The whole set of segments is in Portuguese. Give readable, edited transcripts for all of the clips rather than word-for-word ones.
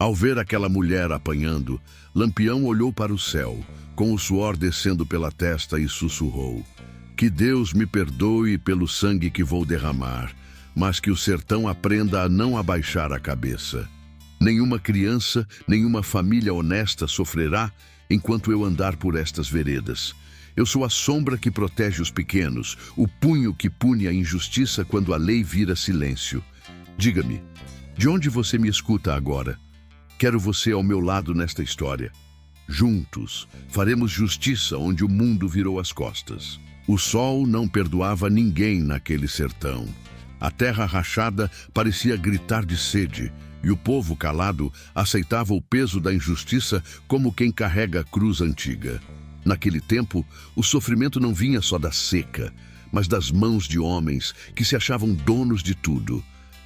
Ao ver aquela mulher apanhando, Lampião olhou para o céu, com o suor descendo pela testa e sussurrou: que Deus me perdoe pelo sangue que vou derramar, mas que o sertão aprenda a não abaixar a cabeça. Nenhuma criança, nenhuma família honesta sofrerá enquanto eu andar por estas veredas. Eu sou a sombra que protege os pequenos, o punho que pune a injustiça quando a lei vira silêncio. Diga-me, de onde você me escuta agora? Quero você ao meu lado nesta história. Juntos, faremos justiça onde o mundo virou as costas. O sol não perdoava ninguém naquele sertão. A terra rachada parecia gritar de sede, e o povo calado aceitava o peso da injustiça como quem carrega a cruz antiga. Naquele tempo, o sofrimento não vinha só da seca, mas das mãos de homens que se achavam donos de tudo,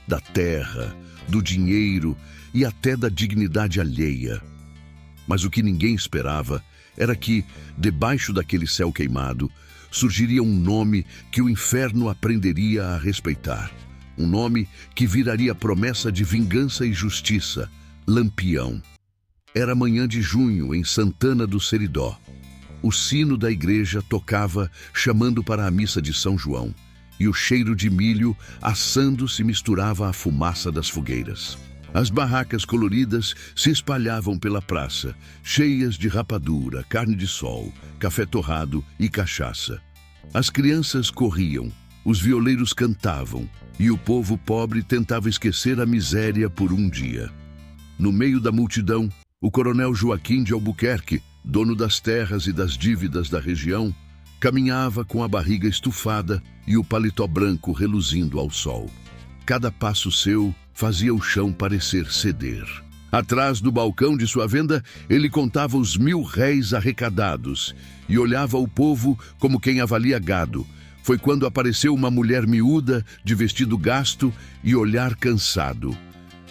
da terra, do dinheiro e até da dignidade alheia. Mas o que ninguém esperava era que, debaixo daquele céu queimado, surgiria um nome que o inferno aprenderia a respeitar. Um nome que viraria promessa de vingança e justiça: Lampião. Era manhã de junho, em Santana do Seridó. O sino da igreja tocava, chamando para a missa de São João, e o cheiro de milho assando se misturava à fumaça das fogueiras. As barracas coloridas se espalhavam pela praça, cheias de rapadura, carne de sol, café torrado e cachaça. As crianças corriam, os violeiros cantavam, e o povo pobre tentava esquecer a miséria por um dia. No meio da multidão, o coronel Joaquim de Albuquerque, dono das terras e das dívidas da região, caminhava com a barriga estufada e o paletó branco reluzindo ao sol. Cada passo seu fazia o chão parecer ceder. Atrás do balcão de sua venda, ele contava os 1.000 réis arrecadados e olhava o povo como quem avalia gado. Foi quando apareceu uma mulher miúda, de vestido gasto e olhar cansado.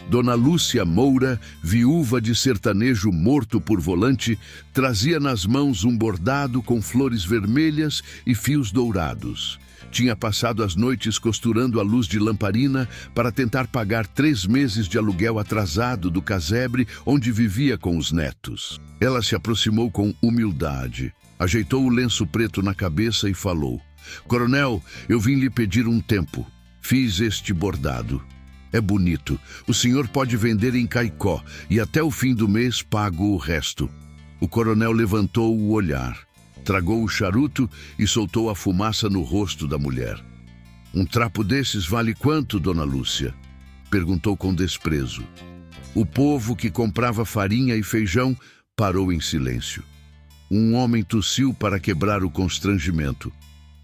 Dona Lúcia Moura, viúva de sertanejo morto por volante, trazia nas mãos um bordado com flores vermelhas e fios dourados. Tinha passado as noites costurando a luz de lamparina para tentar pagar 3 meses de aluguel atrasado do casebre onde vivia com os netos. Ela se aproximou com humildade, ajeitou o lenço preto na cabeça e falou: Coronel, eu vim lhe pedir um tempo. Fiz este bordado. É bonito. O senhor pode vender em Caicó e até o fim do mês pago o resto. O coronel levantou o olhar, tragou o charuto e soltou a fumaça no rosto da mulher. Um trapo desses vale quanto, dona Lúcia? Perguntou com desprezo. O povo que comprava farinha e feijão parou em silêncio. Um homem tossiu para quebrar o constrangimento,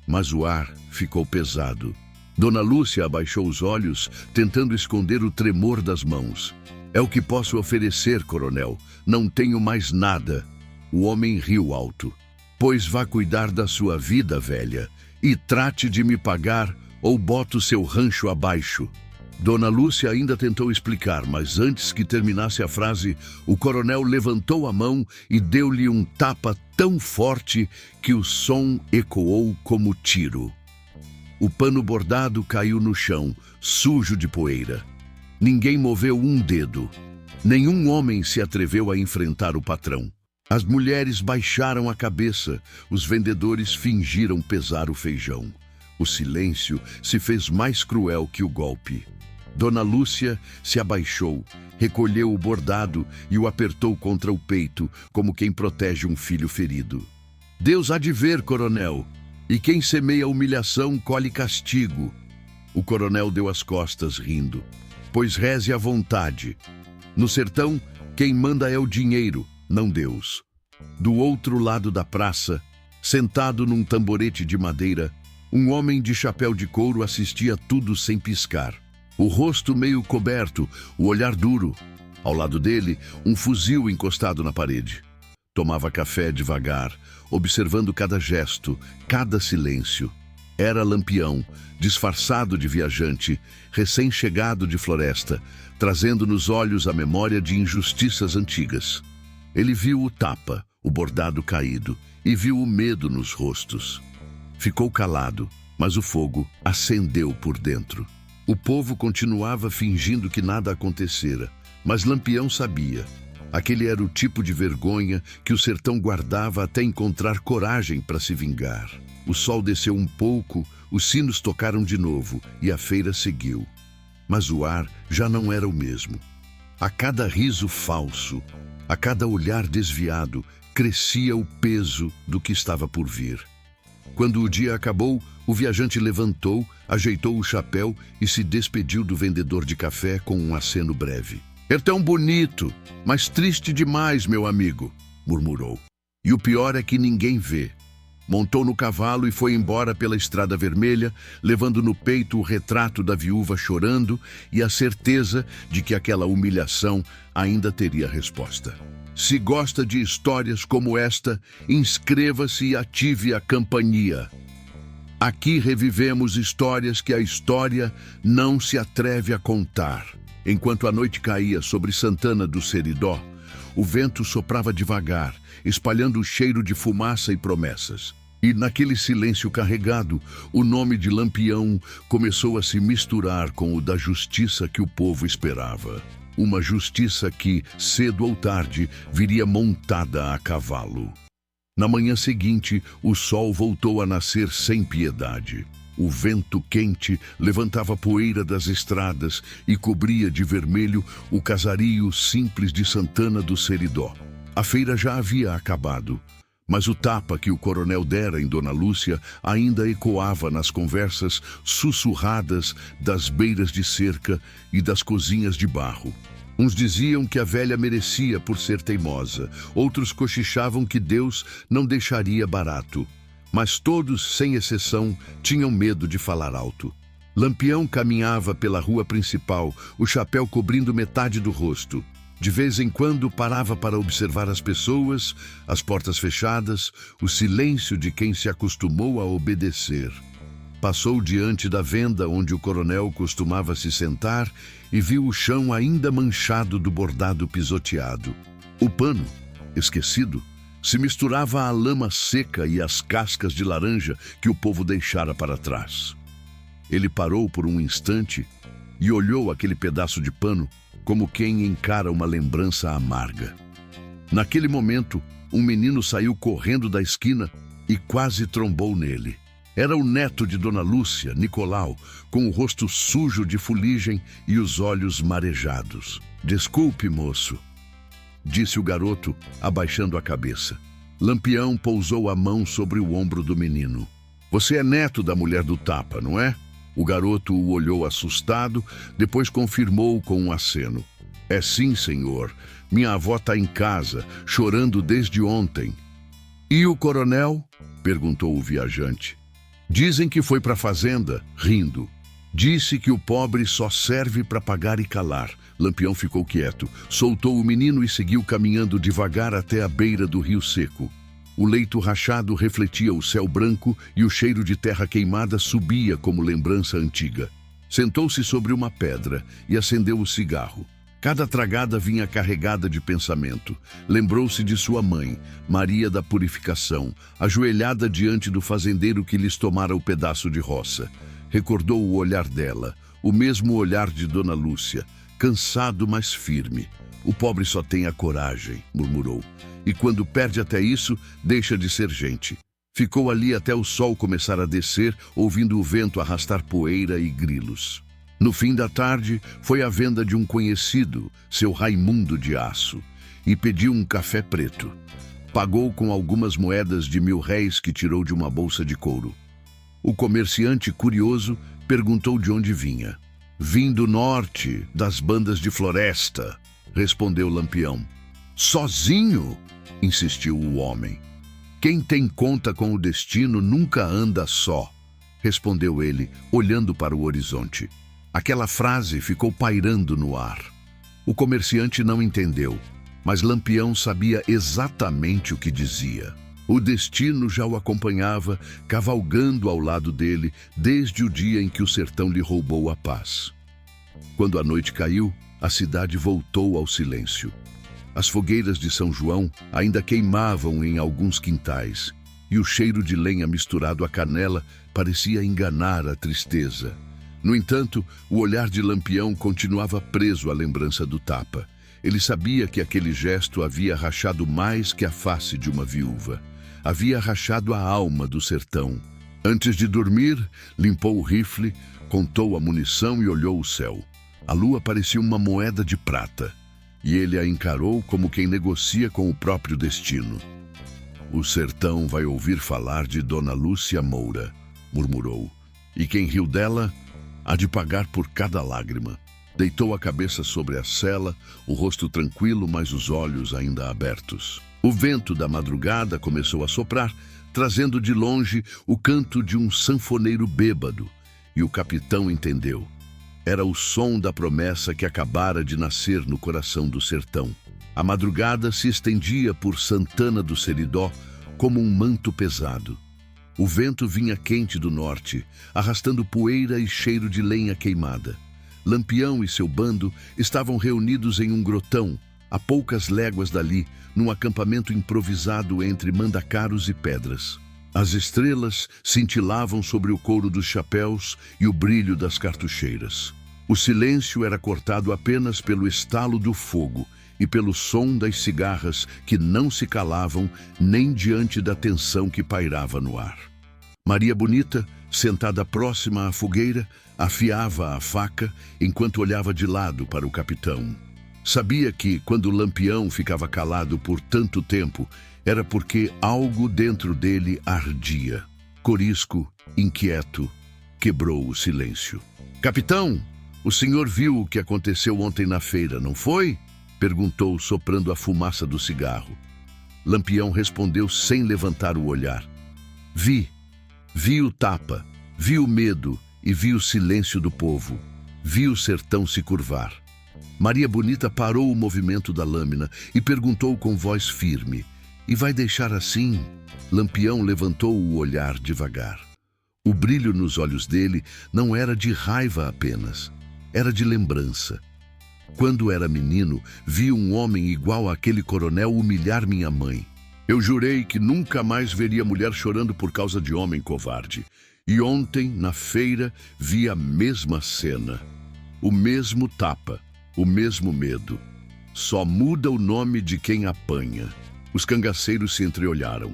mas o ar ficou pesado. Dona Lúcia abaixou os olhos, tentando esconder o tremor das mãos. É o que posso oferecer, coronel. Não tenho mais nada. O homem riu alto. Pois vá cuidar da sua vida, velha, e trate de me pagar ou boto seu rancho abaixo. Dona Lúcia ainda tentou explicar, mas antes que terminasse a frase, o coronel levantou a mão e deu-lhe um tapa tão forte que o som ecoou como tiro. O pano bordado caiu no chão, sujo de poeira. Ninguém moveu um dedo. Nenhum homem se atreveu a enfrentar o patrão. As mulheres baixaram a cabeça, os vendedores fingiram pesar o feijão. O silêncio se fez mais cruel que o golpe. Dona Lúcia se abaixou, recolheu o bordado e o apertou contra o peito, como quem protege um filho ferido. Deus há de ver, coronel. E quem semeia humilhação colhe castigo. O coronel deu as costas, rindo. Pois reze à vontade. No sertão, quem manda é o dinheiro, não Deus. Do outro lado da praça, sentado num tamborete de madeira, um homem de chapéu de couro assistia tudo sem piscar. O rosto meio coberto, o olhar duro. Ao lado dele, um fuzil encostado na parede. Tomava café devagar, observando cada gesto, cada silêncio. Era Lampião, disfarçado de viajante, recém-chegado de floresta, trazendo nos olhos a memória de injustiças antigas. Ele viu o tapa, o bordado caído, e viu o medo nos rostos. Ficou calado, mas o fogo acendeu por dentro. O povo continuava fingindo que nada acontecera, Mas Lampião sabia. Aquele era o tipo de vergonha que o sertão guardava até encontrar coragem para se vingar. O sol desceu um pouco, os sinos tocaram de novo e a feira seguiu. Mas o ar já não era o mesmo. A cada riso falso, a cada olhar desviado, crescia o peso do que estava por vir. Quando o dia acabou, o viajante levantou, ajeitou o chapéu e se despediu do vendedor de café com um aceno breve. "É tão bonito, mas triste demais, meu amigo", murmurou. "E o pior é que ninguém vê." Montou no cavalo e foi embora pela estrada vermelha, levando no peito o retrato da viúva chorando e a certeza de que aquela humilhação ainda teria resposta. Se gosta de histórias como esta, inscreva-se e ative a campainha. Aqui revivemos histórias que a história não se atreve a contar. Enquanto a noite caía sobre Santana do Seridó, o vento soprava devagar, espalhando o cheiro de fumaça e promessas. E naquele silêncio carregado, o nome de Lampião começou a se misturar com o da justiça que o povo esperava. Uma justiça que, cedo ou tarde, viria montada a cavalo. Na manhã seguinte, o sol voltou a nascer sem piedade. O vento quente levantava poeira das estradas e cobria de vermelho o casario simples de Santana do Seridó. A feira já havia acabado, mas o tapa que o coronel dera em Dona Lúcia ainda ecoava nas conversas sussurradas das beiras de cerca e das cozinhas de barro. Uns diziam que a velha merecia por ser teimosa, outros cochichavam que Deus não deixaria barato. Mas todos, sem exceção, tinham medo de falar alto. Lampião caminhava pela rua principal, o chapéu cobrindo metade do rosto. De vez em quando parava para observar as pessoas, as portas fechadas, o silêncio de quem se acostumou a obedecer. Passou diante da venda onde o coronel costumava se sentar e viu o chão ainda manchado do bordado pisoteado. O pano, esquecido, se misturava à lama seca e às cascas de laranja que o povo deixara para trás. Ele parou por um instante e olhou aquele pedaço de pano como quem encara uma lembrança amarga. Naquele momento, um menino saiu correndo da esquina e quase trombou nele. Era o neto de Dona Lúcia, Nicolau, com o rosto sujo de fuligem e os olhos marejados. "Desculpe, moço", disse o garoto, abaixando a cabeça. Lampião pousou a mão sobre o ombro do menino. "Você é neto da mulher do tapa, não é?" O garoto o olhou assustado, depois confirmou com um aceno. "É sim, senhor. Minha avó está em casa, chorando desde ontem." "E o coronel?" perguntou o viajante. "Dizem que foi para a fazenda", rindo. "Disse que o pobre só serve para pagar e calar." Lampião ficou quieto, soltou o menino e seguiu caminhando devagar até a beira do rio seco. O leito rachado refletia o céu branco e o cheiro de terra queimada subia como lembrança antiga. Sentou-se sobre uma pedra e acendeu o cigarro. Cada tragada vinha carregada de pensamento. Lembrou-se de sua mãe, Maria da Purificação, ajoelhada diante do fazendeiro que lhes tomara o pedaço de roça. Recordou o olhar dela, o mesmo olhar de Dona Lúcia, cansado, mas firme. "O pobre só tem a coragem", murmurou. "E quando perde até isso, deixa de ser gente." Ficou ali até o sol começar a descer, ouvindo o vento arrastar poeira e grilos. No fim da tarde, foi à venda de um conhecido, seu Raimundo de Aço, e pediu um café preto. Pagou com algumas moedas de 1000 réis que tirou de uma bolsa de couro. O comerciante, curioso, perguntou de onde vinha. "Vim do norte, das bandas de floresta", respondeu Lampião. "Sozinho?" insistiu o homem. "Quem tem conta com o destino nunca anda só", respondeu ele, olhando para o horizonte. Aquela frase ficou pairando no ar. O comerciante não entendeu, mas Lampião sabia exatamente o que dizia. O destino já o acompanhava, cavalgando ao lado dele, desde o dia em que o sertão lhe roubou a paz. Quando a noite caiu, a cidade voltou ao silêncio. As fogueiras de São João ainda queimavam em alguns quintais, e o cheiro de lenha misturado à canela parecia enganar a tristeza. No entanto, o olhar de Lampião continuava preso à lembrança do tapa. Ele sabia que aquele gesto havia rachado mais que a face de uma viúva. Havia rachado a alma do sertão. Antes de dormir, limpou o rifle, contou a munição e olhou o céu. A lua parecia uma moeda de prata, e ele a encarou como quem negocia com o próprio destino. O sertão vai ouvir falar de Dona Lúcia Moura, murmurou, e quem riu dela há de pagar por cada lágrima. Deitou a cabeça sobre a sela, o rosto tranquilo, mas os olhos ainda abertos. O vento da madrugada começou a soprar, trazendo de longe o canto de um sanfoneiro bêbado, e o capitão entendeu. Era o som da promessa que acabara de nascer no coração do sertão. A madrugada se estendia por Santana do Seridó como um manto pesado. O vento vinha quente do norte, arrastando poeira e cheiro de lenha queimada. Lampião e seu bando estavam reunidos em um grotão, a poucas léguas dali, num acampamento improvisado entre mandacaros e pedras. As estrelas cintilavam sobre o couro dos chapéus e o brilho das cartucheiras. O silêncio era cortado apenas pelo estalo do fogo e pelo som das cigarras que não se calavam nem diante da tensão que pairava no ar. Maria Bonita, sentada próxima à fogueira, afiava a faca enquanto olhava de lado para o capitão. Sabia que, quando o Lampião ficava calado por tanto tempo, era porque algo dentro dele ardia. Corisco, inquieto, quebrou o silêncio. "Capitão, o senhor viu o que aconteceu ontem na feira, não foi?" perguntou, soprando a fumaça do cigarro. Lampião respondeu sem levantar o olhar. Vi o tapa, vi o medo e vi o silêncio do povo. Vi o sertão se curvar." Maria Bonita parou o movimento da lâmina e perguntou com voz firme: "E vai deixar assim?" Lampião levantou o olhar devagar. O brilho nos olhos dele não era de raiva apenas, era de lembrança. "Quando era menino, vi um homem igual àquele coronel humilhar minha mãe. Eu jurei que nunca mais veria mulher chorando por causa de homem covarde. E ontem, na feira, vi a mesma cena. O mesmo tapa, o mesmo medo. Só muda o nome de quem apanha." Os cangaceiros se entreolharam.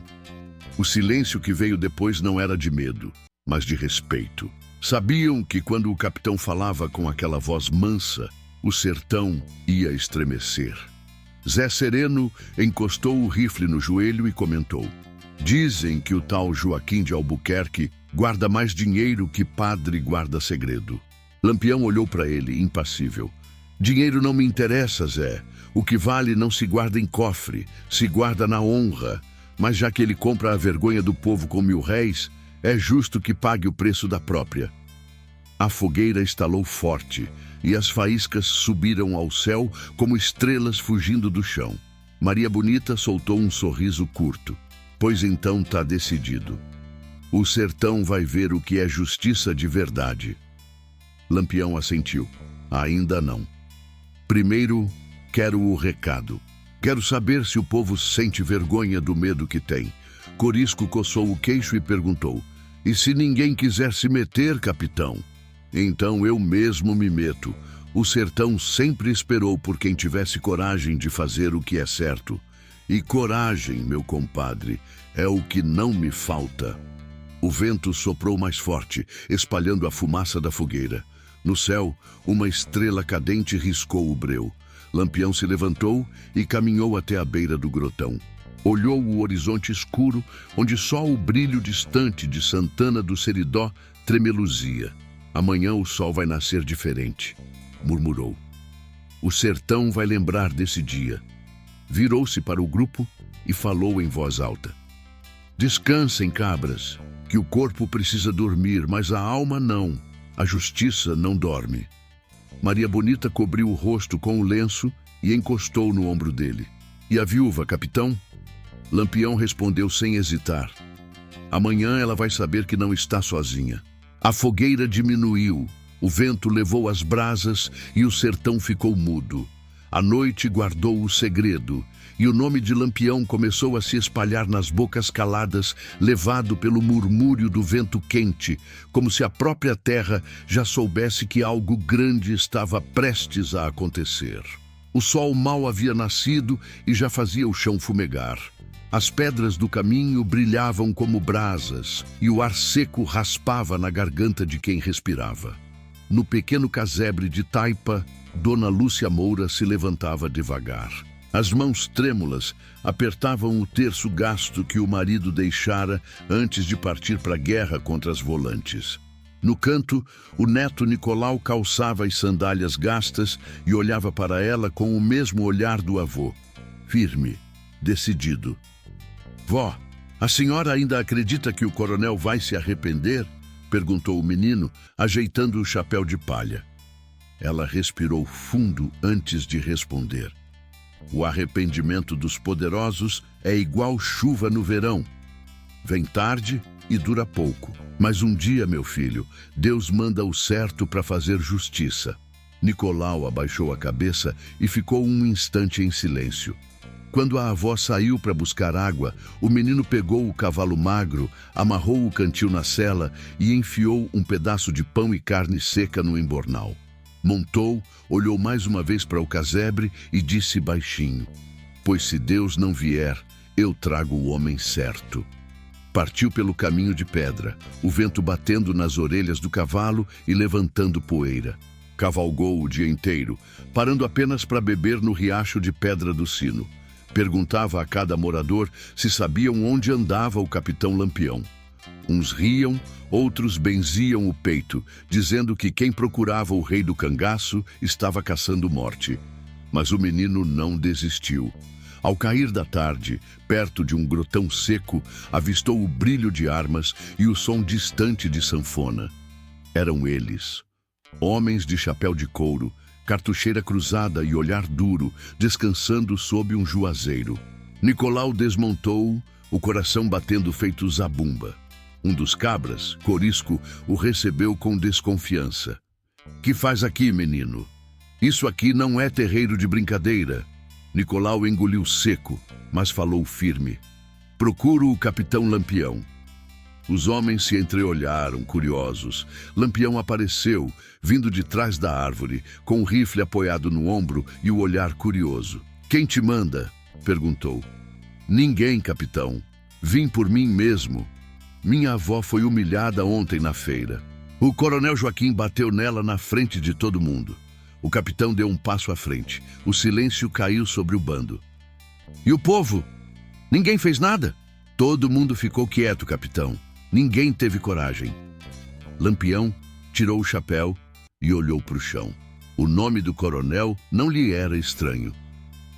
O silêncio que veio depois não era de medo, mas de respeito. Sabiam que quando o capitão falava com aquela voz mansa, o sertão ia estremecer. Zé Sereno encostou o rifle no joelho e comentou: "Dizem que o tal Joaquim de Albuquerque guarda mais dinheiro que padre guarda segredo." Lampião olhou para ele, impassível. "Dinheiro não me interessa, Zé. O que vale não se guarda em cofre, se guarda na honra. Mas já que ele compra a vergonha do povo com 1000 réis, é justo que pague o preço da própria." A fogueira estalou forte e as faíscas subiram ao céu como estrelas fugindo do chão. Maria Bonita soltou um sorriso curto. "Pois então tá decidido. O sertão vai ver o que é justiça de verdade." Lampião assentiu. "Ainda não. Primeiro, quero o recado. Quero saber se o povo sente vergonha do medo que tem." Corisco coçou o queixo e perguntou: "E se ninguém quiser se meter, capitão?" "Então eu mesmo me meto. O sertão sempre esperou por quem tivesse coragem de fazer o que é certo. E coragem, meu compadre, é o que não me falta." O vento soprou mais forte, espalhando a fumaça da fogueira. No céu, uma estrela cadente riscou o breu. Lampião se levantou e caminhou até a beira do grotão. Olhou o horizonte escuro, onde só o brilho distante de Santana do Seridó tremeluzia. "Amanhã o sol vai nascer diferente", murmurou. "O sertão vai lembrar desse dia." Virou-se para o grupo e falou em voz alta: "Descansem, cabras, que o corpo precisa dormir, mas a alma não. A justiça não dorme." Maria Bonita cobriu o rosto com o lenço e encostou no ombro dele. "E a viúva, capitão?" Lampião respondeu sem hesitar: "Amanhã ela vai saber que não está sozinha." A fogueira diminuiu, o vento levou as brasas e o sertão ficou mudo. A noite guardou o segredo, e o nome de Lampião começou a se espalhar nas bocas caladas, levado pelo murmúrio do vento quente, como se a própria terra já soubesse que algo grande estava prestes a acontecer. O sol mal havia nascido e já fazia o chão fumegar. As pedras do caminho brilhavam como brasas e o ar seco raspava na garganta de quem respirava. No pequeno casebre de taipa, Dona Lúcia Moura se levantava devagar. As mãos trêmulas apertavam o terço gasto que o marido deixara antes de partir para a guerra contra as volantes. No canto, o neto Nicolau calçava as sandálias gastas e olhava para ela com o mesmo olhar do avô, firme, decidido. Vó, a senhora ainda acredita que o coronel vai se arrepender? Perguntou o menino, ajeitando o chapéu de palha. Ela respirou fundo antes de responder. O arrependimento dos poderosos é igual chuva no verão. Vem tarde e dura pouco. Mas um dia, meu filho, Deus manda o certo para fazer justiça. Nicolau abaixou a cabeça e ficou um instante em silêncio. Quando a avó saiu para buscar água, o menino pegou o cavalo magro, amarrou o cantil na sela e enfiou um pedaço de pão e carne seca no embornal. Montou, olhou mais uma vez para o casebre e disse baixinho: pois se Deus não vier, eu trago o homem certo. Partiu pelo caminho de pedra, o vento batendo nas orelhas do cavalo e levantando poeira. Cavalgou o dia inteiro, parando apenas para beber no riacho de Pedra do Sino. Perguntava a cada morador se sabiam onde andava o capitão Lampião. Uns riam, outros benziam o peito, dizendo que quem procurava o rei do cangaço estava caçando morte. Mas o menino não desistiu. Ao cair da tarde, perto de um grotão seco, avistou o brilho de armas e o som distante de sanfona. Eram eles, homens de chapéu de couro, cartucheira cruzada e olhar duro, descansando sob um juazeiro. Nicolau desmontou, o coração batendo feito zabumba. Um dos cabras, Corisco, o recebeu com desconfiança. Que faz aqui, menino? Isso aqui não é terreiro de brincadeira. Nicolau engoliu seco, mas falou firme. Procuro o capitão Lampião. Os homens se entreolharam, curiosos. Lampião apareceu, vindo de trás da árvore, com o rifle apoiado no ombro e o olhar curioso. Quem te manda? Perguntou. Ninguém, capitão. Vim por mim mesmo. Minha avó foi humilhada ontem na feira. O coronel Joaquim bateu nela na frente de todo mundo. O capitão deu um passo à frente. O silêncio caiu sobre o bando. E o povo? Ninguém fez nada? Todo mundo ficou quieto, capitão. Ninguém teve coragem. Lampião tirou o chapéu e olhou para o chão. O nome do coronel não lhe era estranho.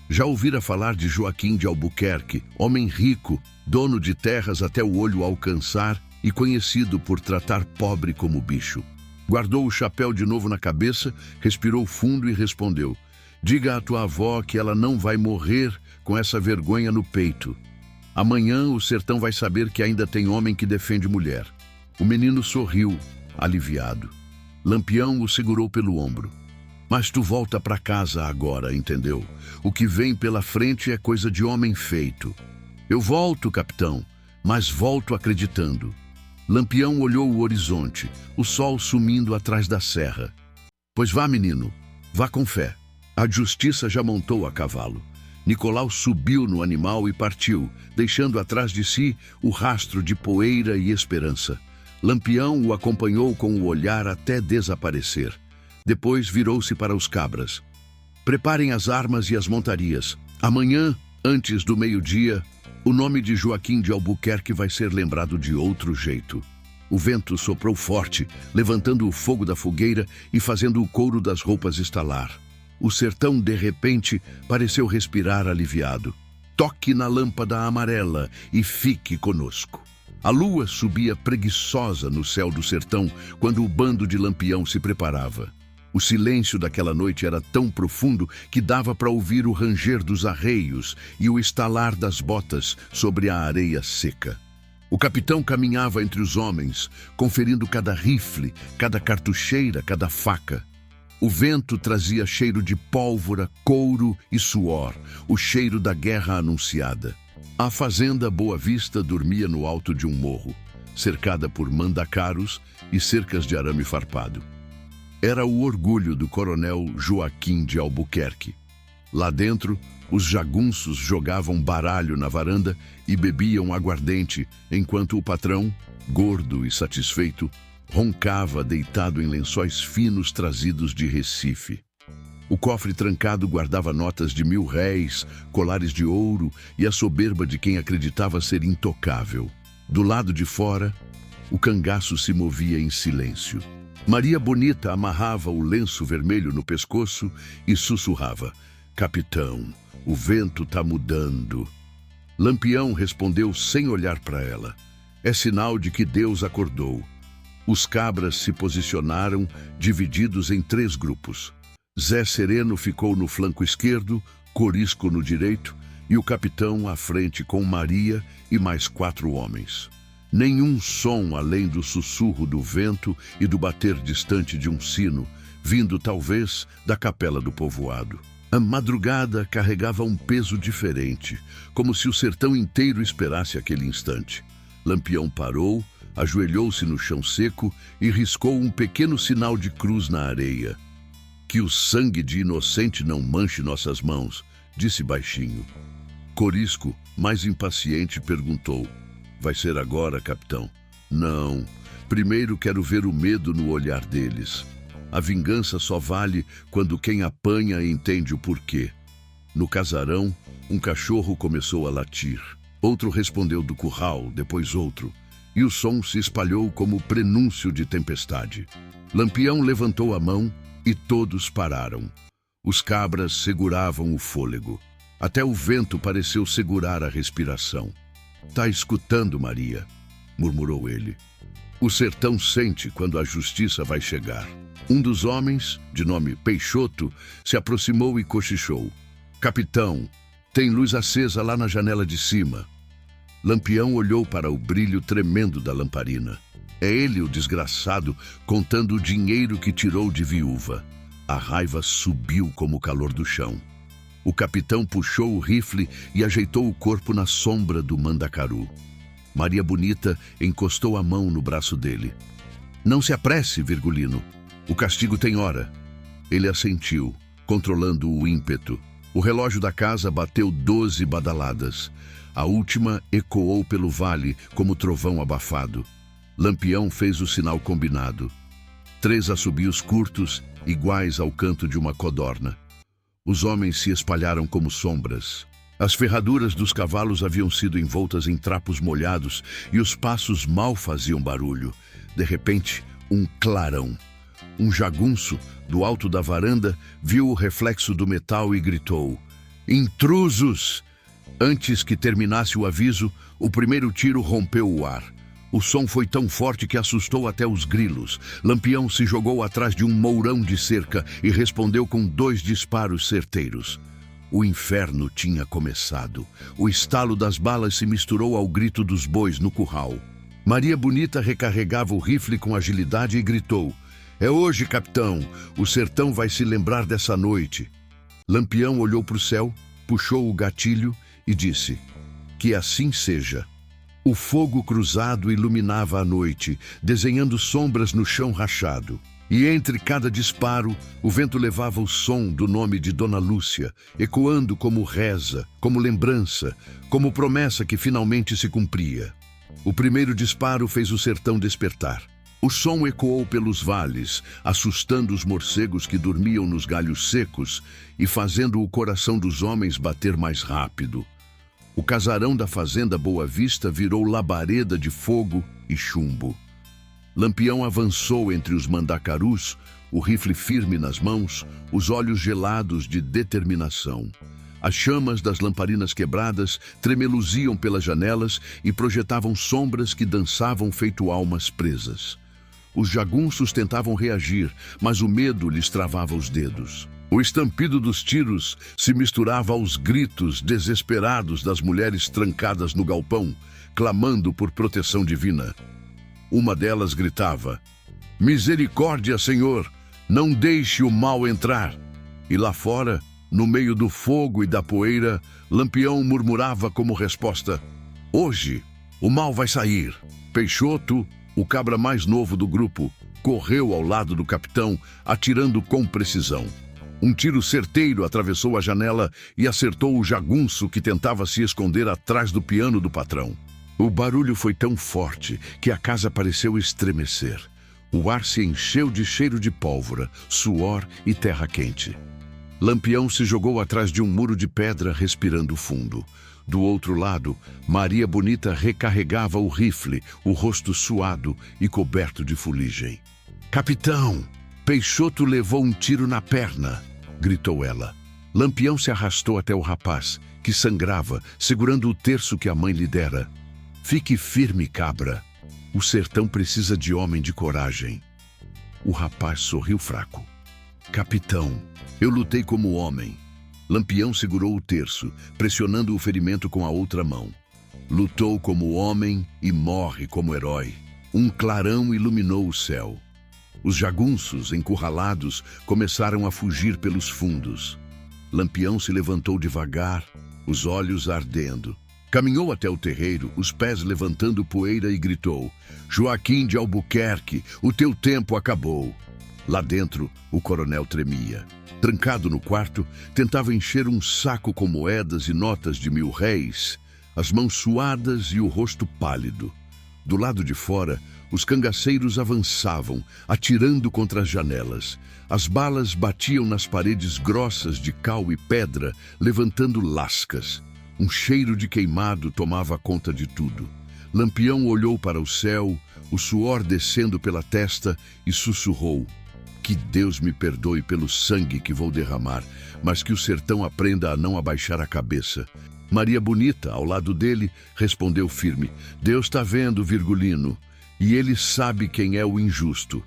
Já ouvira falar de Joaquim de Albuquerque, homem rico, dono de terras até o olho alcançar e conhecido por tratar pobre como bicho. Guardou o chapéu de novo na cabeça, respirou fundo e respondeu: diga à tua avó que ela não vai morrer com essa vergonha no peito. Amanhã o sertão vai saber que ainda tem homem que defende mulher. O menino sorriu, aliviado. Lampião o segurou pelo ombro. Mas tu volta para casa agora, entendeu? O que vem pela frente é coisa de homem feito. Eu volto, capitão, mas volto acreditando. Lampião olhou o horizonte, o sol sumindo atrás da serra. Pois vá, menino, vá com fé. A justiça já montou a cavalo. Nicolau subiu no animal e partiu, deixando atrás de si o rastro de poeira e esperança. Lampião o acompanhou com o olhar até desaparecer. Depois virou-se para os cabras. Preparem as armas e as montarias. Amanhã, antes do meio-dia, o nome de Joaquim de Albuquerque vai ser lembrado de outro jeito. O vento soprou forte, levantando o fogo da fogueira e fazendo o couro das roupas estalar. O sertão, de repente, pareceu respirar aliviado. Toque na lâmpada amarela e fique conosco. A lua subia preguiçosa no céu do sertão quando o bando de Lampião se preparava. O silêncio daquela noite era tão profundo que dava para ouvir o ranger dos arreios e o estalar das botas sobre a areia seca. O capitão caminhava entre os homens, conferindo cada rifle, cada cartucheira, cada faca. O vento trazia cheiro de pólvora, couro e suor, o cheiro da guerra anunciada. A fazenda Boa Vista dormia no alto de um morro, cercada por mandacaros e cercas de arame farpado. Era o orgulho do coronel Joaquim de Albuquerque. Lá dentro, os jagunços jogavam baralho na varanda e bebiam aguardente, enquanto o patrão, gordo e satisfeito, roncava deitado em lençóis finos trazidos de Recife. O cofre trancado guardava notas de 1000 réis, colares de ouro e a soberba de quem acreditava ser intocável. Do lado de fora, o cangaço se movia em silêncio. Maria Bonita amarrava o lenço vermelho no pescoço e sussurrava: "Capitão, o vento tá mudando." Lampião respondeu sem olhar para ela: "É sinal de que Deus acordou." Os cabras se posicionaram, divididos em 3 grupos. Zé Sereno ficou no flanco esquerdo, Corisco no direito e o capitão à frente com Maria e mais 4 homens. Nenhum som além do sussurro do vento e do bater distante de um sino, vindo talvez da capela do povoado. A madrugada carregava um peso diferente, como se o sertão inteiro esperasse aquele instante. Lampião parou, ajoelhou-se no chão seco e riscou um pequeno sinal de cruz na areia. "Que o sangue de inocente não manche nossas mãos", disse baixinho. Corisco, mais impaciente, perguntou: "Vai ser agora, capitão?" "Não. Primeiro quero ver o medo no olhar deles. A vingança só vale quando quem apanha entende o porquê." No casarão, um cachorro começou a latir. Outro respondeu do curral, depois outro, e o som se espalhou como prenúncio de tempestade. Lampião levantou a mão e todos pararam. Os cabras seguravam o fôlego. Até o vento pareceu segurar a respiração. "Tá escutando, Maria?" murmurou ele. "O sertão sente quando a justiça vai chegar." Um dos homens, de nome Peixoto, se aproximou e cochichou: "Capitão, tem luz acesa lá na janela de cima." Lampião olhou para o brilho tremendo da lamparina. É ele, o desgraçado, contando o dinheiro que tirou de viúva. A raiva subiu como o calor do chão. O capitão puxou o rifle e ajeitou o corpo na sombra do mandacaru. Maria Bonita encostou a mão no braço dele. "Não se apresse, Virgulino. O castigo tem hora." Ele assentiu, controlando o ímpeto. O relógio da casa bateu 12 badaladas. A última ecoou pelo vale como trovão abafado. Lampião fez o sinal combinado. 3 assobios curtos, iguais ao canto de uma codorna. Os homens se espalharam como sombras. As ferraduras dos cavalos haviam sido envoltas em trapos molhados e os passos mal faziam barulho. De repente, um clarão. Um jagunço, do alto da varanda, viu o reflexo do metal e gritou: "Intrusos!" Antes que terminasse o aviso, o primeiro tiro rompeu o ar. O som foi tão forte que assustou até os grilos. Lampião se jogou atrás de um mourão de cerca e respondeu com 2 disparos certeiros. O inferno tinha começado. O estalo das balas se misturou ao grito dos bois no curral. Maria Bonita recarregava o rifle com agilidade e gritou: "É hoje, capitão! O sertão vai se lembrar dessa noite." Lampião olhou para o céu, puxou o gatilho e disse: "Que assim seja." O fogo cruzado iluminava a noite, desenhando sombras no chão rachado. E entre cada disparo, o vento levava o som do nome de Dona Lúcia, ecoando como reza, como lembrança, como promessa que finalmente se cumpria. O primeiro disparo fez o sertão despertar. O som ecoou pelos vales, assustando os morcegos que dormiam nos galhos secos e fazendo o coração dos homens bater mais rápido. O casarão da fazenda Boa Vista virou labareda de fogo e chumbo. Lampião avançou entre os mandacarus, o rifle firme nas mãos, os olhos gelados de determinação. As chamas das lamparinas quebradas tremeluziam pelas janelas e projetavam sombras que dançavam feito almas presas. Os jagunços tentavam reagir, mas o medo lhes travava os dedos. O estampido dos tiros se misturava aos gritos desesperados das mulheres trancadas no galpão, clamando por proteção divina. Uma delas gritava: "Misericórdia, Senhor! Não deixe o mal entrar!" E lá fora, no meio do fogo e da poeira, Lampião murmurava como resposta: "Hoje, o mal vai sair." Peixoto, o cabra mais novo do grupo, correu ao lado do capitão, atirando com precisão. Um tiro certeiro atravessou a janela e acertou o jagunço que tentava se esconder atrás do piano do patrão. O barulho foi tão forte que a casa pareceu estremecer. O ar se encheu de cheiro de pólvora, suor e terra quente. Lampião se jogou atrás de um muro de pedra, respirando fundo. Do outro lado, Maria Bonita recarregava o rifle, o rosto suado e coberto de fuligem. "Capitão, Peixoto levou um tiro na perna", gritou ela. Lampião se arrastou até o rapaz, que sangrava, segurando o terço que a mãe lhe dera. "Fique firme, cabra. O sertão precisa de homem de coragem." O rapaz sorriu fraco. "Capitão, eu lutei como homem." Lampião segurou o terço, pressionando o ferimento com a outra mão. "Lutou como homem e morre como herói." Um clarão iluminou o céu. Os jagunços, encurralados, começaram a fugir pelos fundos. Lampião se levantou devagar, os olhos ardendo. Caminhou até o terreiro, os pés levantando poeira, e gritou: "Joaquim de Albuquerque, o teu tempo acabou." Lá dentro, o coronel tremia. Trancado no quarto, tentava encher um saco com moedas e notas de 1000 réis, as mãos suadas e o rosto pálido. Do lado de fora, os cangaceiros avançavam, atirando contra as janelas. As balas batiam nas paredes grossas de cal e pedra, levantando lascas. Um cheiro de queimado tomava conta de tudo. Lampião olhou para o céu, o suor descendo pela testa, e sussurrou: "Que Deus me perdoe pelo sangue que vou derramar, mas que o sertão aprenda a não abaixar a cabeça." Maria Bonita, ao lado dele, respondeu firme: "Deus está vendo, Virgulino, e ele sabe quem é o injusto."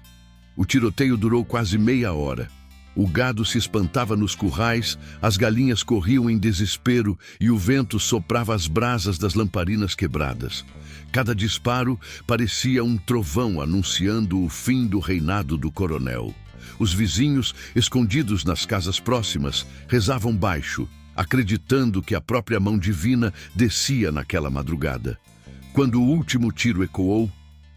O tiroteio durou quase meia hora. O gado se espantava nos currais, as galinhas corriam em desespero e o vento soprava as brasas das lamparinas quebradas. Cada disparo parecia um trovão anunciando o fim do reinado do coronel. Os vizinhos, escondidos nas casas próximas, rezavam baixo, acreditando que a própria mão divina descia naquela madrugada. Quando o último tiro ecoou,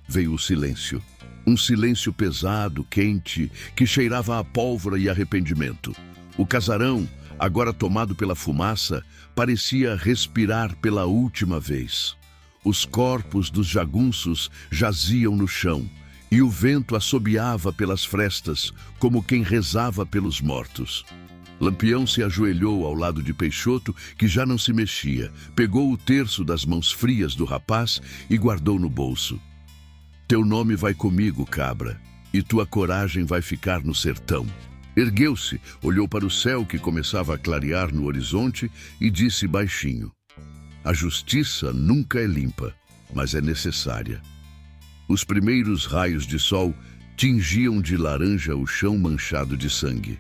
veio o silêncio. Um silêncio pesado, quente, que cheirava a pólvora e arrependimento. O casarão, agora tomado pela fumaça, parecia respirar pela última vez. Os corpos dos jagunços jaziam no chão, e o vento assobiava pelas frestas, como quem rezava pelos mortos. Lampião se ajoelhou ao lado de Peixoto, que já não se mexia, pegou o terço das mãos frias do rapaz e guardou no bolso. "Teu nome vai comigo, cabra, e tua coragem vai ficar no sertão." Ergueu-se, olhou para o céu que começava a clarear no horizonte e disse baixinho: "A justiça nunca é limpa, mas é necessária." Os primeiros raios de sol tingiam de laranja o chão manchado de sangue.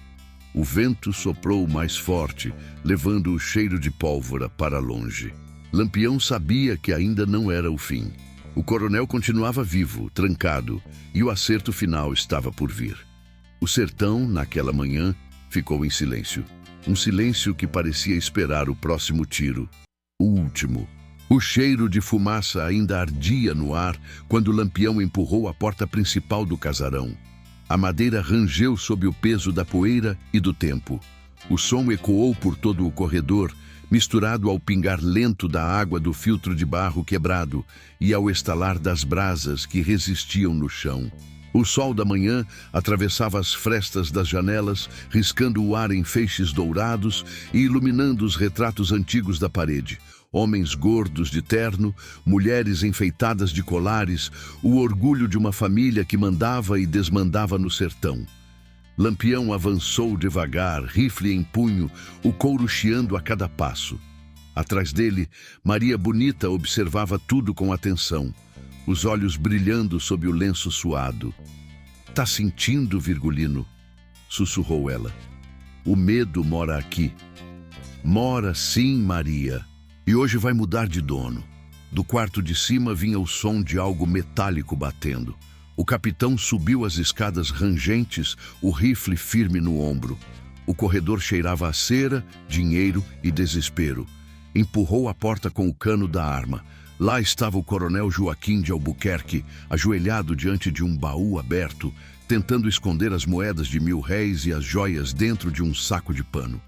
O vento soprou mais forte, levando o cheiro de pólvora para longe. Lampião sabia que ainda não era o fim. O coronel continuava vivo, trancado, e o acerto final estava por vir. O sertão, naquela manhã, ficou em silêncio. Um silêncio que parecia esperar o próximo tiro. O último. O cheiro de fumaça ainda ardia no ar quando Lampião empurrou a porta principal do casarão. A madeira rangeu sob o peso da poeira e do tempo. O som ecoou por todo o corredor, misturado ao pingar lento da água do filtro de barro quebrado e ao estalar das brasas que resistiam no chão. O sol da manhã atravessava as frestas das janelas, riscando o ar em feixes dourados e iluminando os retratos antigos da parede. Homens gordos de terno, mulheres enfeitadas de colares, o orgulho de uma família que mandava e desmandava no sertão. Lampião avançou devagar, rifle em punho, o couro chiando a cada passo. Atrás dele, Maria Bonita observava tudo com atenção, os olhos brilhando sob o lenço suado. "Tá sentindo, Virgulino?" sussurrou ela. "O medo mora aqui." "Mora sim, Maria. E hoje vai mudar de dono." Do quarto de cima vinha o som de algo metálico batendo. O capitão subiu as escadas rangentes, o rifle firme no ombro. O corredor cheirava a cera, dinheiro e desespero. Empurrou a porta com o cano da arma. Lá estava o coronel Joaquim de Albuquerque, ajoelhado diante de um baú aberto, tentando esconder as moedas de 1000 réis e as joias dentro de um saco de pano.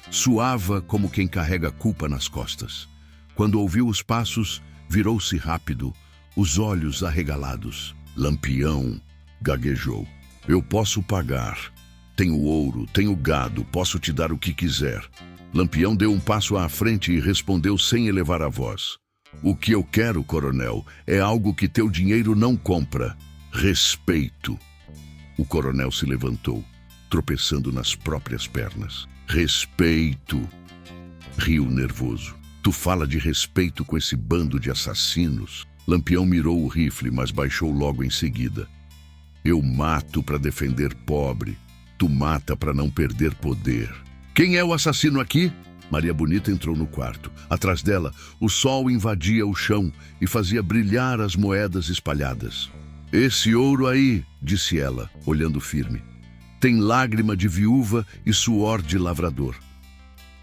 Suava como quem carrega a culpa nas costas. Quando ouviu os passos, virou-se rápido, os olhos arregalados. Lampião, gaguejou. Eu posso pagar. Tenho ouro, tenho gado, posso te dar o que quiser. Lampião deu um passo à frente e respondeu sem elevar a voz. O que eu quero, coronel, é algo que teu dinheiro não compra. Respeito. O coronel se levantou, tropeçando nas próprias pernas. Respeito. Riu nervoso. Tu fala de respeito com esse bando de assassinos? Lampião mirou o rifle, mas baixou logo em seguida. Eu mato para defender pobre. Tu mata para não perder poder. Quem é o assassino aqui? Maria Bonita entrou no quarto. Atrás dela, o sol invadia o chão e fazia brilhar as moedas espalhadas. Esse ouro aí, disse ela, olhando firme, tem lágrima de viúva e suor de lavrador.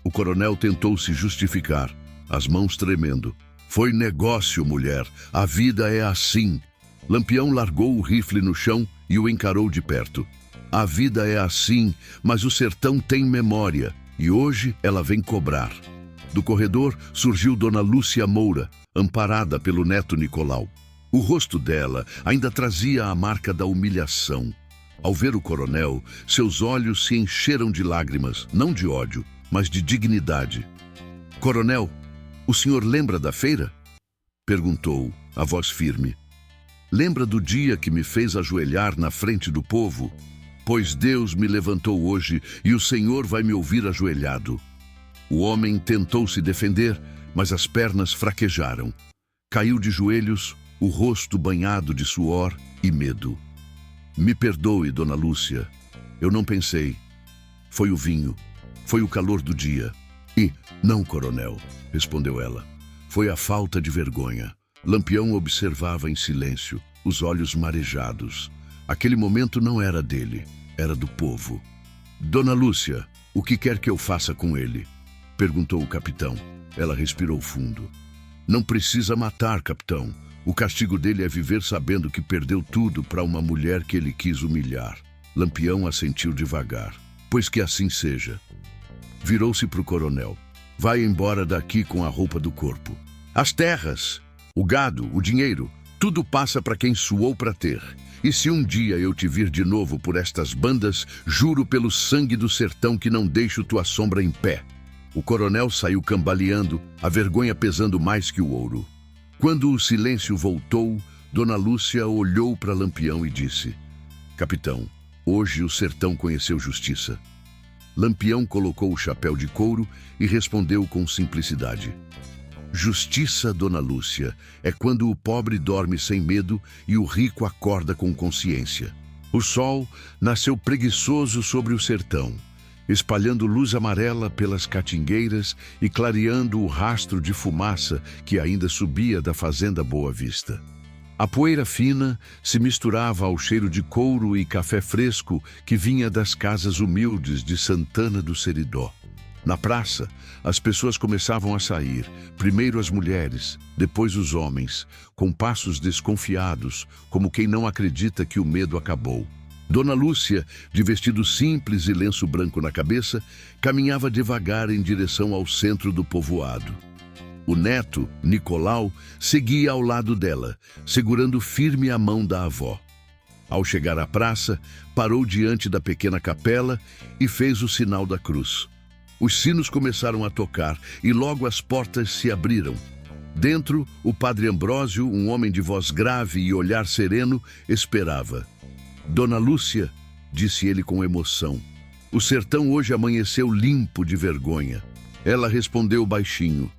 O coronel tentou se justificar, as mãos tremendo. Foi negócio, mulher. A vida é assim. Lampião largou o rifle no chão e o encarou de perto. A vida é assim, mas o sertão tem memória, e hoje ela vem cobrar. Do corredor surgiu Dona Lúcia Moura, amparada pelo neto Nicolau. O rosto dela ainda trazia a marca da humilhação. Ao ver o coronel, seus olhos se encheram de lágrimas, não de ódio, mas de dignidade. Coronel, o senhor lembra da feira? Perguntou, a voz firme. Lembra do dia que me fez ajoelhar na frente do povo? Pois Deus me levantou hoje e o Senhor vai me ouvir ajoelhado. O homem tentou se defender, mas as pernas fraquejaram. Caiu de joelhos, o rosto banhado de suor e medo. Me perdoe, Dona Lúcia. Eu não pensei. Foi o vinho. Foi o calor do dia. E, não, coronel, respondeu ela. Foi a falta de vergonha. Lampião observava em silêncio, os olhos marejados. Aquele momento não era dele, era do povo. Dona Lúcia, o que quer que eu faça com ele? Perguntou o capitão. Ela respirou fundo. Não precisa matar, capitão. O castigo dele é viver sabendo que perdeu tudo para uma mulher que ele quis humilhar. Lampião assentiu devagar. Pois que assim seja. Virou-se para o coronel. Vai embora daqui com a roupa do corpo. As terras, o gado, o dinheiro, tudo passa para quem suou para ter. E se um dia eu te vir de novo por estas bandas, juro pelo sangue do sertão que não deixo tua sombra em pé. O coronel saiu cambaleando, a vergonha pesando mais que o ouro. Quando o silêncio voltou, Dona Lúcia olhou para Lampião e disse: Capitão, hoje o sertão conheceu justiça. Lampião colocou o chapéu de couro e respondeu com simplicidade: Justiça, Dona Lúcia, é quando o pobre dorme sem medo e o rico acorda com consciência. O sol nasceu preguiçoso sobre o sertão, espalhando luz amarela pelas catingueiras e clareando o rastro de fumaça que ainda subia da fazenda Boa Vista. A poeira fina se misturava ao cheiro de couro e café fresco que vinha das casas humildes de Santana do Seridó. Na praça, as pessoas começavam a sair, primeiro as mulheres, depois os homens, com passos desconfiados, como quem não acredita que o medo acabou. Dona Lúcia, de vestido simples e lenço branco na cabeça, caminhava devagar em direção ao centro do povoado. O neto, Nicolau, seguia ao lado dela, segurando firme a mão da avó. Ao chegar à praça, parou diante da pequena capela e fez o sinal da cruz. Os sinos começaram a tocar e logo as portas se abriram. Dentro, o padre Ambrósio, um homem de voz grave e olhar sereno, esperava. Dona Lúcia, disse ele com emoção, o sertão hoje amanheceu limpo de vergonha. Ela respondeu baixinho,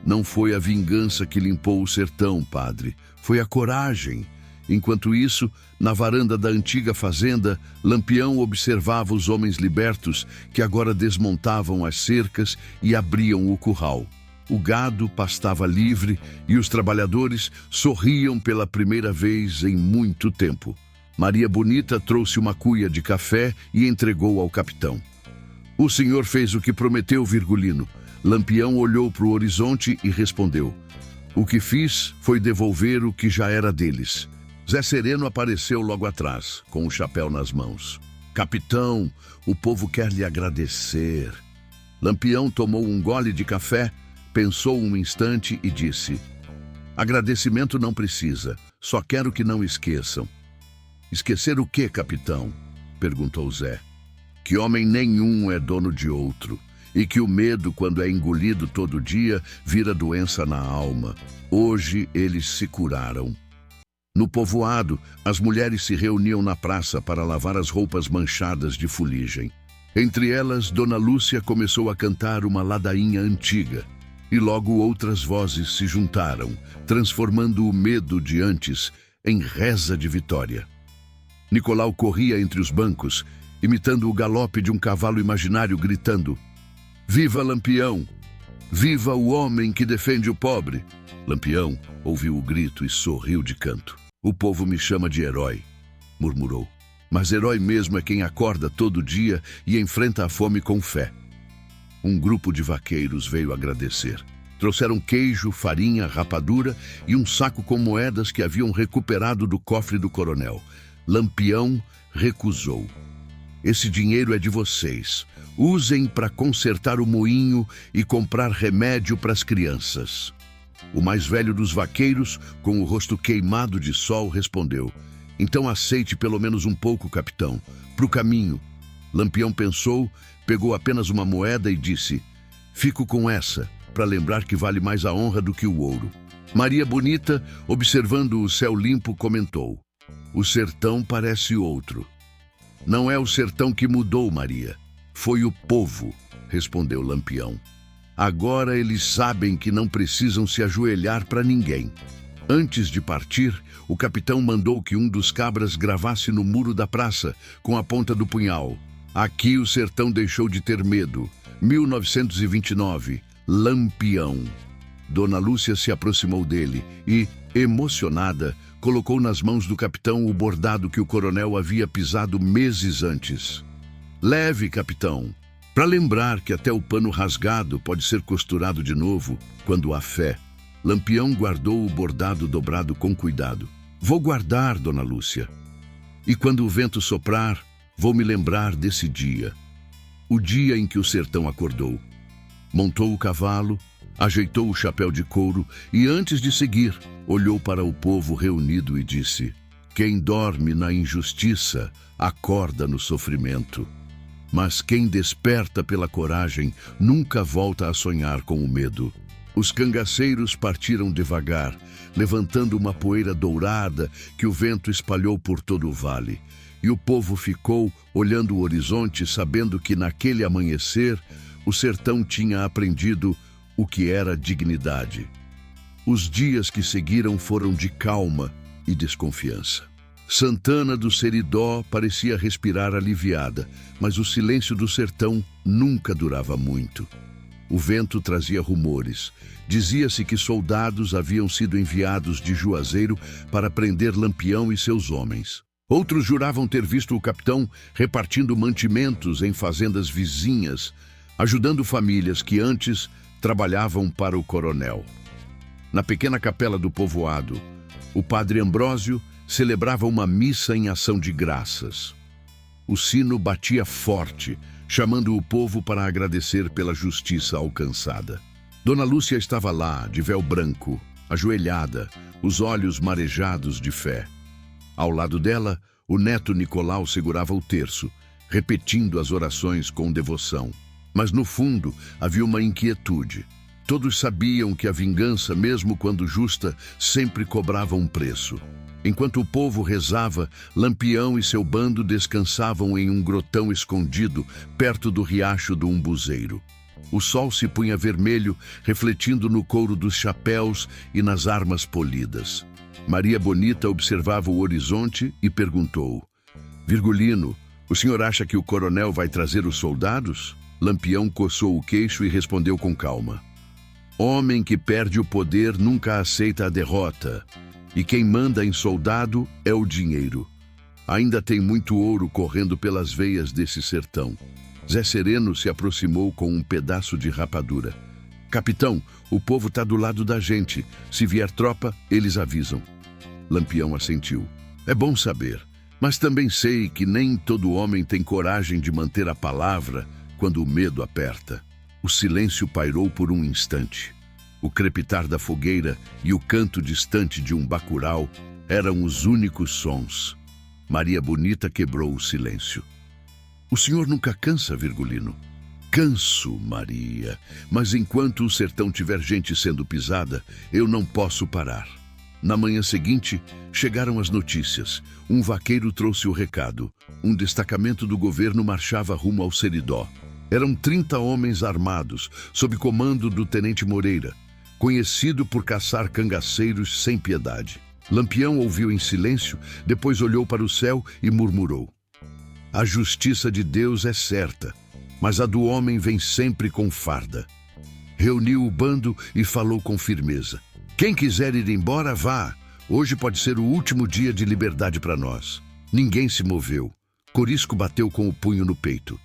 não foi a vingança que limpou o sertão, padre, foi a coragem. Enquanto isso, na varanda da antiga fazenda, Lampião observava os homens libertos que agora desmontavam as cercas e abriam o curral. O gado pastava livre e os trabalhadores sorriam pela primeira vez em muito tempo. Maria Bonita trouxe uma cuia de café e entregou ao capitão. O senhor fez o que prometeu, Virgulino. Lampião olhou para o horizonte e respondeu. O que fiz foi devolver o que já era deles. Zé Sereno apareceu logo atrás, com o chapéu nas mãos. Capitão, o povo quer lhe agradecer. Lampião tomou um gole de café, pensou um instante e disse: agradecimento não precisa, só quero que não esqueçam. Esquecer o quê, capitão? Perguntou Zé. Que homem nenhum é dono de outro, e que o medo, quando é engolido todo dia, vira doença na alma. Hoje eles se curaram. No povoado, as mulheres se reuniam na praça para lavar as roupas manchadas de fuligem. Entre elas, Dona Lúcia começou a cantar uma ladainha antiga, e logo outras vozes se juntaram, transformando o medo de antes em reza de vitória. Nicolau corria entre os bancos, imitando o galope de um cavalo imaginário, gritando: viva Lampião! Viva o homem que defende o pobre! Lampião ouviu o grito e sorriu de canto. O povo me chama de herói, murmurou. Mas herói mesmo é quem acorda todo dia e enfrenta a fome com fé. Um grupo de vaqueiros veio agradecer. Trouxeram queijo, farinha, rapadura e um saco com moedas que haviam recuperado do cofre do coronel. Lampião recusou. Esse dinheiro é de vocês. Usem para consertar o moinho e comprar remédio para as crianças. O mais velho dos vaqueiros, com o rosto queimado de sol, respondeu: então aceite pelo menos um pouco, capitão, para o caminho. Lampião pensou, pegou apenas uma moeda e disse: fico com essa, para lembrar que vale mais a honra do que o ouro. Maria Bonita, observando o céu limpo, comentou: o sertão parece outro. Não é o sertão que mudou, Maria. Foi o povo, respondeu Lampião. Agora eles sabem que não precisam se ajoelhar para ninguém. Antes de partir, o capitão mandou que um dos cabras gravasse no muro da praça, com a ponta do punhal: aqui o sertão deixou de ter medo. 1929, Lampião. Dona Lúcia se aproximou dele e, emocionada, colocou nas mãos do capitão o bordado que o coronel havia pisado meses antes. Leve, capitão, para lembrar que até o pano rasgado pode ser costurado de novo quando há fé. Lampião guardou o bordado dobrado com cuidado. Vou guardar, Dona Lúcia. E quando o vento soprar, vou me lembrar desse dia. O dia em que o sertão acordou. Montou o cavalo, ajeitou o chapéu de couro e, antes de seguir, olhou para o povo reunido e disse: quem dorme na injustiça, acorda no sofrimento. Mas quem desperta pela coragem nunca volta a sonhar com o medo. Os cangaceiros partiram devagar, levantando uma poeira dourada que o vento espalhou por todo o vale. E o povo ficou olhando o horizonte, sabendo que naquele amanhecer o sertão tinha aprendido o que era dignidade. Os dias que seguiram foram de calma e desconfiança. Santana do Seridó parecia respirar aliviada, mas o silêncio do sertão nunca durava muito. O vento trazia rumores. Dizia-se que soldados haviam sido enviados de Juazeiro para prender Lampião e seus homens. Outros juravam ter visto o capitão repartindo mantimentos em fazendas vizinhas, ajudando famílias que antes trabalhavam para o coronel. Na pequena capela do povoado, o padre Ambrósio celebrava uma missa em ação de graças. O sino batia forte, chamando o povo para agradecer pela justiça alcançada. Dona Lúcia estava lá, de véu branco, ajoelhada, os olhos marejados de fé. Ao lado dela, o neto Nicolau segurava o terço, repetindo as orações com devoção. Mas no fundo havia uma inquietude. Todos sabiam que a vingança, mesmo quando justa, sempre cobrava um preço. Enquanto o povo rezava, Lampião e seu bando descansavam em um grotão escondido, perto do riacho do Umbuzeiro. O sol se punha vermelho, refletindo no couro dos chapéus e nas armas polidas. Maria Bonita observava o horizonte e perguntou: Virgulino, o senhor acha que o coronel vai trazer os soldados? Lampião coçou o queixo e respondeu com calma: homem que perde o poder nunca aceita a derrota. E quem manda em soldado é o dinheiro. Ainda tem muito ouro correndo pelas veias desse sertão. Zé Sereno se aproximou com um pedaço de rapadura. Capitão, o povo está do lado da gente. Se vier tropa, eles avisam. Lampião assentiu. É bom saber, mas também sei que nem todo homem tem coragem de manter a palavra quando o medo aperta. O silêncio pairou por um instante. O crepitar da fogueira e o canto distante de um bacural eram os únicos sons. Maria Bonita quebrou o silêncio. O senhor nunca cansa, Virgulino? Canso, Maria, mas enquanto o sertão tiver gente sendo pisada, eu não posso parar. Na manhã seguinte, chegaram as notícias. Um vaqueiro trouxe o recado. Um destacamento do governo marchava rumo ao Seridó. Eram 30 homens armados, sob comando do tenente Moreira, conhecido por caçar cangaceiros sem piedade. Lampião ouviu em silêncio, depois olhou para o céu e murmurou. A justiça de Deus é certa, mas a do homem vem sempre com farda. Reuniu o bando e falou com firmeza. Quem quiser ir embora, vá. Hoje pode ser o último dia de liberdade para nós. Ninguém se moveu. Corisco bateu com o punho no peito.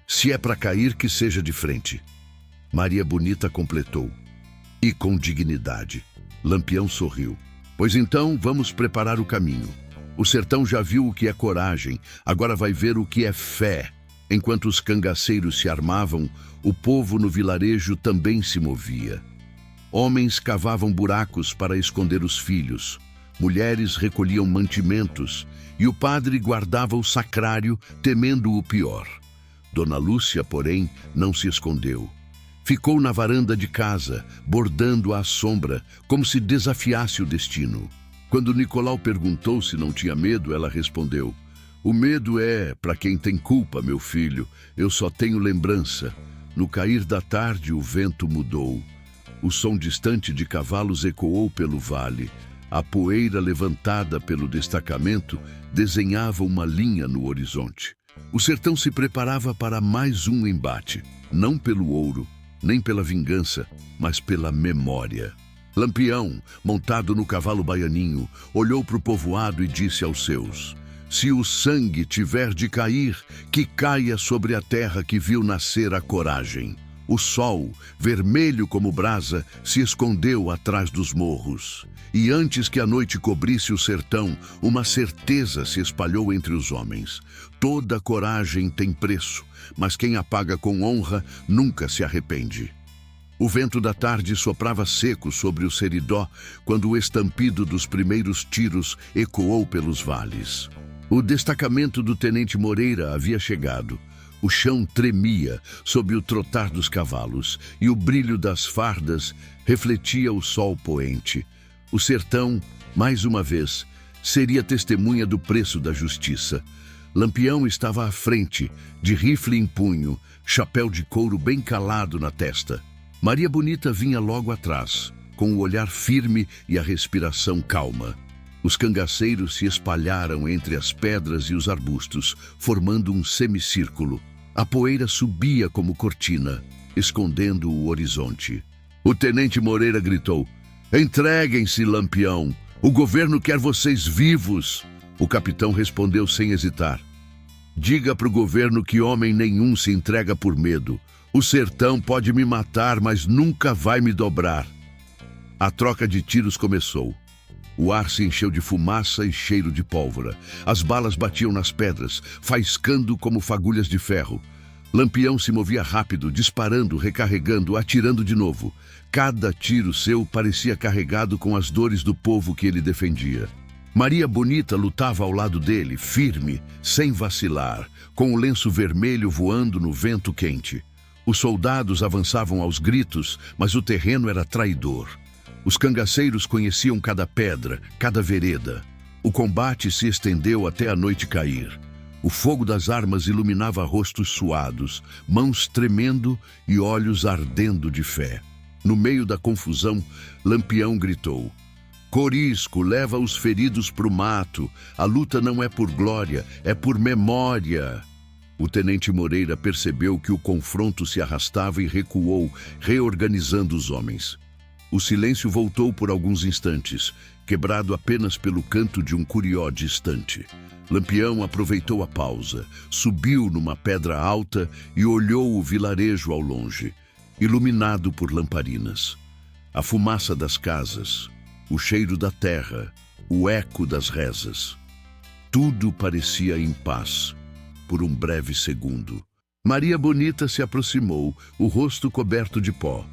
Se é para cair, que seja de frente. Maria Bonita completou. E com dignidade. Lampião sorriu. Pois então, vamos preparar o caminho. O sertão já viu o que é coragem, agora vai ver o que é fé. Enquanto os cangaceiros se armavam, o povo no vilarejo também se movia. Homens cavavam buracos para esconder os filhos. Mulheres recolhiam mantimentos e o padre guardava o sacrário, temendo o pior. Dona Lúcia, porém, não se escondeu. Ficou na varanda de casa, bordando à sombra, como se desafiasse o destino. Quando Nicolau perguntou se não tinha medo, ela respondeu: o medo é para quem tem culpa, meu filho. Eu só tenho lembrança. No cair da tarde, o vento mudou. O som distante de cavalos ecoou pelo vale. A poeira levantada pelo destacamento desenhava uma linha no horizonte. O sertão se preparava para mais um embate, não pelo ouro, nem pela vingança, mas pela memória. Lampião, montado no cavalo baianinho, olhou para o povoado e disse aos seus: se o sangue tiver de cair, que caia sobre a terra que viu nascer a coragem. O sol, vermelho como brasa, se escondeu atrás dos morros. E antes que a noite cobrisse o sertão, uma certeza se espalhou entre os homens. Toda coragem tem preço, mas quem a paga com honra nunca se arrepende. O vento da tarde soprava seco sobre o Seridó quando o estampido dos primeiros tiros ecoou pelos vales. O destacamento do tenente Moreira havia chegado. O chão tremia sob o trotar dos cavalos e o brilho das fardas refletia o sol poente. O sertão, mais uma vez, seria testemunha do preço da justiça. Lampião estava à frente, de rifle em punho, chapéu de couro bem calado na testa. Maria Bonita vinha logo atrás, com o olhar firme e a respiração calma. Os cangaceiros se espalharam entre as pedras e os arbustos, formando um semicírculo. A poeira subia como cortina, escondendo o horizonte. O tenente Moreira gritou: entreguem-se, Lampião! O governo quer vocês vivos! O capitão respondeu sem hesitar: diga para o governo que homem nenhum se entrega por medo. O sertão pode me matar, mas nunca vai me dobrar. A troca de tiros começou. O ar se encheu de fumaça e cheiro de pólvora. As balas batiam nas pedras, faiscando como fagulhas de ferro. Lampião se movia rápido, disparando, recarregando, atirando de novo. Cada tiro seu parecia carregado com as dores do povo que ele defendia. Maria Bonita lutava ao lado dele, firme, sem vacilar, com o lenço vermelho voando no vento quente. Os soldados avançavam aos gritos, mas o terreno era traidor. Os cangaceiros conheciam cada pedra, cada vereda. O combate se estendeu até a noite cair. O fogo das armas iluminava rostos suados, mãos tremendo e olhos ardendo de fé. No meio da confusão, Lampião gritou: Corisco, leva os feridos para o mato. A luta não é por glória, é por memória. O tenente Moreira percebeu que o confronto se arrastava e recuou, reorganizando os homens. O silêncio voltou por alguns instantes, quebrado apenas pelo canto de um curió distante. Lampião aproveitou a pausa, subiu numa pedra alta e olhou o vilarejo ao longe, iluminado por lamparinas. A fumaça das casas, o cheiro da terra, o eco das rezas. Tudo parecia em paz, por um breve segundo. Maria Bonita se aproximou, o rosto coberto de pó.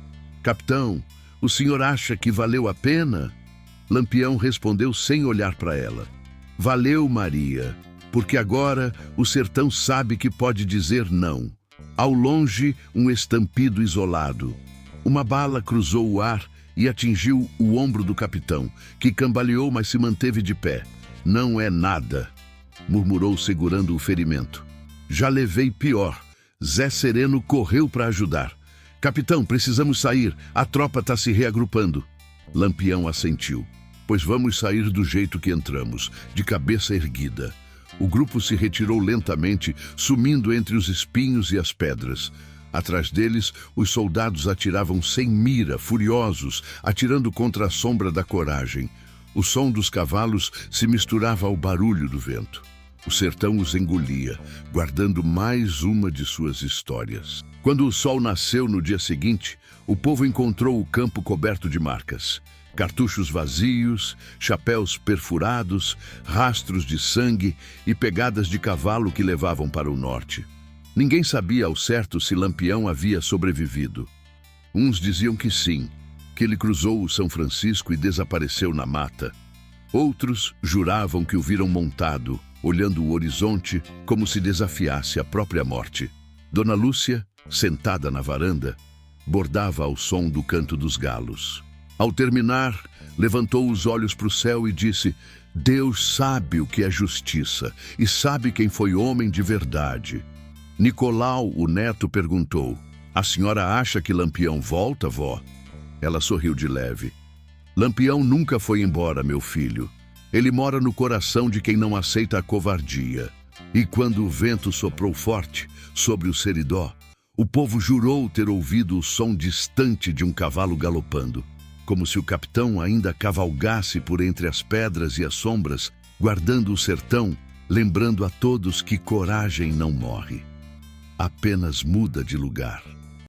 Capitão, o senhor acha que valeu a pena? Lampião respondeu sem olhar para ela. Valeu, Maria, porque agora o sertão sabe que pode dizer não. Ao longe, um estampido isolado. Uma bala cruzou o ar e atingiu o ombro do capitão, que cambaleou, mas se manteve de pé. Não é nada, murmurou segurando o ferimento. Já levei pior. Zé Sereno correu para ajudar. Capitão, precisamos sair. A tropa está se reagrupando. Lampião assentiu. Pois vamos sair do jeito que entramos, de cabeça erguida. O grupo se retirou lentamente, sumindo entre os espinhos e as pedras. Atrás deles, os soldados atiravam sem mira, furiosos, atirando contra a sombra da coragem. O som dos cavalos se misturava ao barulho do vento. O sertão os engolia, guardando mais uma de suas histórias. Quando o sol nasceu no dia seguinte, o povo encontrou o campo coberto de marcas. Cartuchos vazios, chapéus perfurados, rastros de sangue e pegadas de cavalo que levavam para o norte. Ninguém sabia ao certo se Lampião havia sobrevivido. Uns diziam que sim, que ele cruzou o São Francisco e desapareceu na mata. Outros juravam que o viram montado, olhando o horizonte como se desafiasse a própria morte. Dona Lúcia, sentada na varanda, bordava ao som do canto dos galos. Ao terminar, levantou os olhos para o céu e disse: Deus sabe o que é justiça e sabe quem foi homem de verdade. Nicolau, o neto, perguntou: A senhora acha que Lampião volta, vó? Ela sorriu de leve. Lampião nunca foi embora, meu filho. Ele mora no coração de quem não aceita a covardia. E quando o vento soprou forte sobre o Seridó, o povo jurou ter ouvido o som distante de um cavalo galopando, como se o capitão ainda cavalgasse por entre as pedras e as sombras, guardando o sertão, lembrando a todos que coragem não morre, apenas muda de lugar.